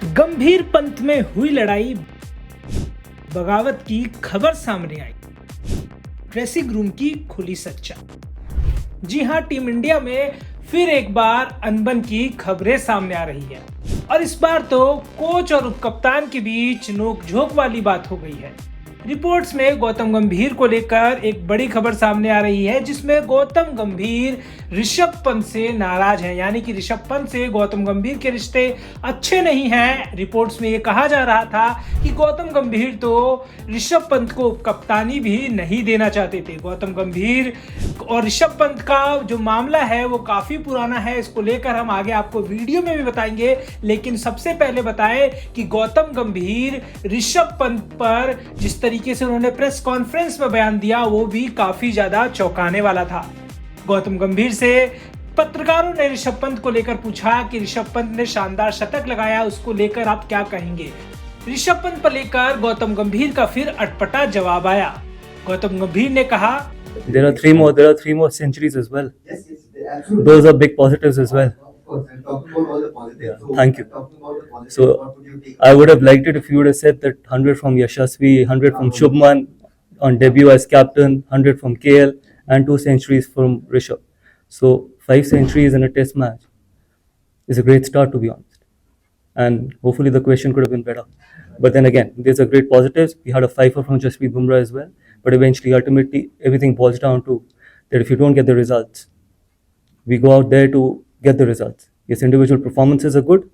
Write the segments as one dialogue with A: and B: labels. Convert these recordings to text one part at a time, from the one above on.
A: गंभीर पंत में हुई लड़ाई, बगावत की खबर सामने आई, ड्रेसिंग रूम की खुली सच्चाई। जी हां, टीम इंडिया में फिर एक बार अनबन की खबरें सामने आ रही है और इस बार तो कोच और उपकप्तान के बीच नोकझोंक वाली बात हो गई है। रिपोर्ट्स में गौतम गंभीर को लेकर एक बड़ी खबर सामने आ रही है, जिसमें गौतम गंभीर ऋषभ पंत से नाराज हैं, यानी कि ऋषभ पंत से गौतम गंभीर के रिश्ते अच्छे नहीं हैं। रिपोर्ट्स में ये कहा जा रहा था कि गौतम गंभीर तो ऋषभ पंत को कप्तानी भी नहीं देना चाहते थे। गौतम गंभीर और ऋषभ पंत का जो मामला है वो काफी पुराना है, इसको लेकर हम आगे आपको वीडियो में भी बताएंगे। लेकिन सबसे पहले बताएं कि गौतम गंभीर ऋषभ पंत पर जिस तरीके से उन्होंने प्रेस कॉन्फ्रेंस में बयान दिया वो भी काफी ज्यादा चौंकाने वाला था। गौतम गंभीर से पत्रकारों ने ऋषभ पंत को लेकर पूछा कि ऋषभ पंत ने शानदार शतक लगाया, उसको लेकर आप क्या कहेंगे। ऋषभ पंत पर लेकर गौतम गंभीर का फिर अटपटा जवाब आया। गौतम गंभीर ने कहा,
B: There are three more centuries as well.
C: Yes,
B: Those are big positives as well.
C: Of course, and talking about all the positives. So,
B: Thank you.
C: Talking about the positives,
B: So,
C: what would you take?
B: I would have liked it if you would have said that 100 from Yashasvi, 100 from Shubman on debut as captain, 100 from KL, and 2 centuries from Rishabh. So 5 centuries in a test match is a great start, to be honest. And hopefully the question could have been better. But then again, there's a great positives. We had a fifer from Jasprit Bumrah as well. But eventually, ultimately, everything boils down to that if you don't get the results, we go out there to get the results. Yes, individual performances are good.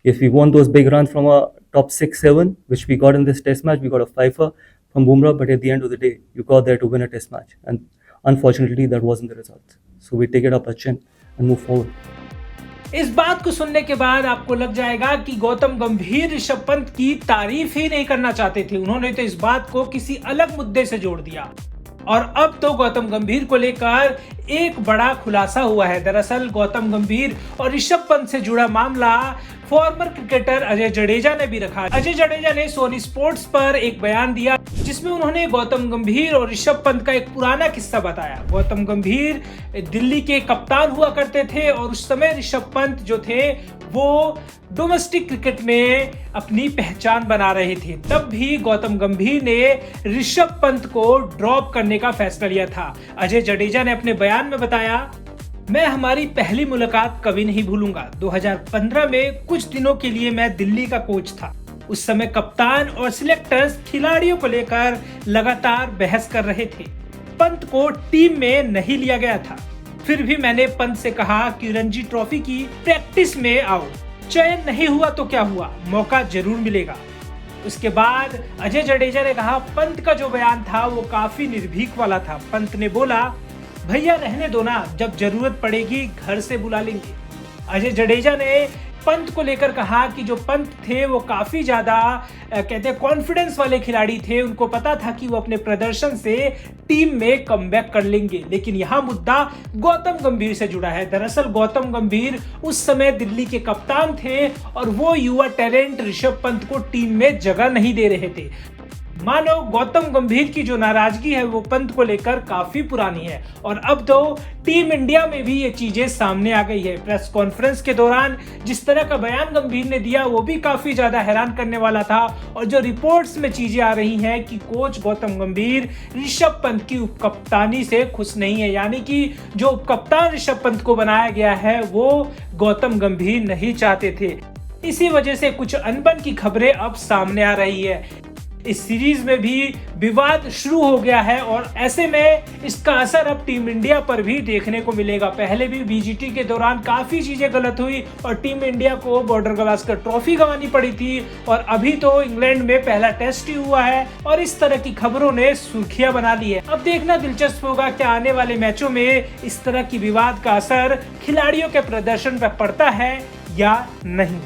B: If we won those big runs from a top 6-7, which we got in this test match, we got a fifer from Bumrah. But at the end of the day, you got there to win a test match. And unfortunately, that wasn't the result. So we take it up our chin and move forward.
A: इस बात को सुनने के बाद आपको लग जाएगा कि गौतम गंभीर ऋषभ पंत की तारीफ ही नहीं करना चाहते थे। उन्होंने तो इस बात को किसी अलग मुद्दे से जोड़ दिया और अब तो गौतम गंभीर को लेकर एक बड़ा खुलासा हुआ है। दरअसल गौतम गंभीर और ऋषभ पंत से जुड़ा मामला फॉर्मर क्रिकेटर अजय जडेजा ने भी रखा। अजय जडेजा ने सोनी स्पोर्ट्स पर एक बयान दिया जिसमें उन्होंने गौतम गंभीर और ऋषभ पंत का एक पुराना किस्सा बताया। गौतम गंभीर दिल्ली के कप्तान हुआ करते थे और उस समय ऋषभ पंत जो थे वो डोमेस्टिक क्रिकेट में अपनी पहचान बना रहे थे। तब भी गौतम गंभीर ने ऋषभ पंत को ड्रॉप करने का फैसला लिया था। अजय जडेजा ने अपने बयान में बताया, मैं हमारी पहली मुलाकात कभी नहीं भूलूंगा। 2015 में कुछ दिनों के लिए मैं दिल्ली का कोच था। उस समय कप्तान और सिलेक्टर्स खिलाड़ियों को लेकर लगातार बहस कर रहे थे। पंत को टीम में नहीं लिया गया था। फिर भी मैंने पंत से कहा कि रणजी ट्रॉफी की प्रैक्टिस में आओ। चयन नहीं हुआ तो क्या हुआ, मौका जरूर मिलेगा। उसके बाद अजय जडेजा ने कहा, पंत का जो बयान था वो काफी निर्भीक वाला था। पंत ने बोला, भैया रहने दो ना, जब जरूरत पड़ेगी घर से बुला लेंगे। अजय जडेजा ने पंत को लेकर कहा कि जो पंत थे वो काफी ज्यादा कहते हैं कॉन्फिडेंस वाले खिलाड़ी थे। उनको पता था कि वो अपने प्रदर्शन से टीम में कमबैक कर लेंगे। लेकिन यहाँ मुद्दा गौतम गंभीर से जुड़ा है। दरअसल गौतम गंभीर उस समय दिल्ली के कप्तान थे और वो युवा टैलेंट ऋषभ पंत को टीम में जगह नहीं दे रहे थे। मानो गौतम गंभीर की जो नाराजगी है वो पंत को लेकर काफी पुरानी है और अब तो टीम इंडिया में भी ये चीजें सामने आ गई है। प्रेस कॉन्फ्रेंस के दौरान जिस तरह का बयान गंभीर ने दिया वो भी काफी ज्यादा हैरान करने वाला था और जो रिपोर्ट्स में चीजें आ रही हैं कि कोच गौतम गंभीर ऋषभ पंत की उपकप्तानी से खुश नहीं है, यानी कि जो उपकप्तान ऋषभ पंत को बनाया गया है वो गौतम गंभीर नहीं चाहते थे। इसी वजह से कुछ अनबन की खबरें अब सामने आ रही है। इस सीरीज में भी विवाद शुरू हो गया है और ऐसे में इसका असर अब टीम इंडिया पर भी देखने को मिलेगा। पहले भी बीजीटी के दौरान काफी चीजें गलत हुई और टीम इंडिया को बॉर्डर गवास्कर ट्रॉफी गंवानी पड़ी थी और अभी तो इंग्लैंड में पहला टेस्ट ही हुआ है और इस तरह की खबरों ने सुर्खियां बना ली है। अब देखना दिलचस्प होगा कि आने वाले मैचों में इस तरह की विवाद का असर खिलाड़ियों के प्रदर्शन पर पड़ता है या नहीं।